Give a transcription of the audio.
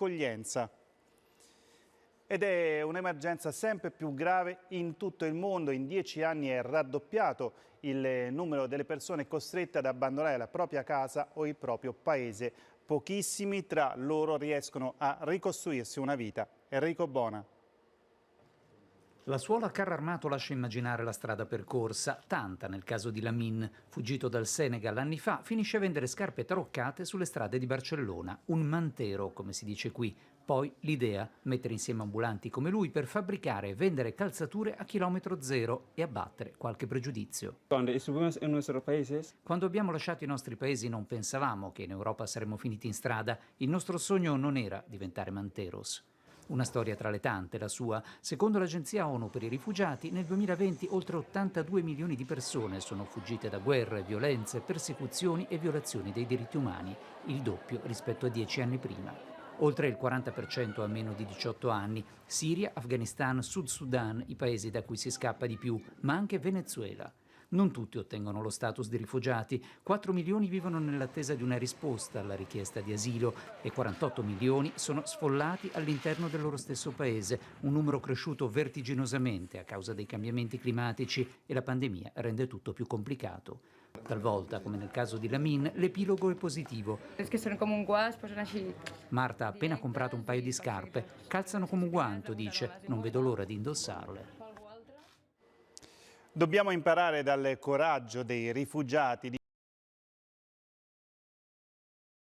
accoglienza. Ed è un'emergenza sempre più grave in tutto il mondo. In 10 anni è raddoppiato il numero delle persone costrette ad abbandonare la propria casa o il proprio paese. Pochissimi tra loro riescono a ricostruirsi una vita. Enrico Bona. L'assuolo a carro armato lascia immaginare la strada percorsa, tanta nel caso di Lamin, fuggito dal Senegal anni fa, finisce a vendere scarpe taroccate sulle strade di Barcellona, un mantero come si dice qui. Poi l'idea, mettere insieme ambulanti come lui per fabbricare e vendere calzature a chilometro zero e abbattere qualche pregiudizio. Quando abbiamo lasciato i nostri paesi non pensavamo che in Europa saremmo finiti in strada, il nostro sogno non era diventare manteros. Una storia tra le tante, la sua. Secondo l'Agenzia ONU per i rifugiati, nel 2020 oltre 82 milioni di persone sono fuggite da guerre, violenze, persecuzioni e violazioni dei diritti umani, il doppio rispetto a 10 anni prima. Oltre il 40% ha meno di 18 anni. Siria, Afghanistan, Sud Sudan, i paesi da cui si scappa di più, ma anche Venezuela. Non tutti ottengono lo status di rifugiati, 4 milioni vivono nell'attesa di una risposta alla richiesta di asilo e 48 milioni sono sfollati all'interno del loro stesso paese, un numero cresciuto vertiginosamente a causa dei cambiamenti climatici e la pandemia rende tutto più complicato. Talvolta, come nel caso di Lamin, l'epilogo è positivo. Marta ha appena comprato un paio di scarpe, calzano come un guanto, dice, non vedo l'ora di indossarle. Dobbiamo imparare dal coraggio dei rifugiati.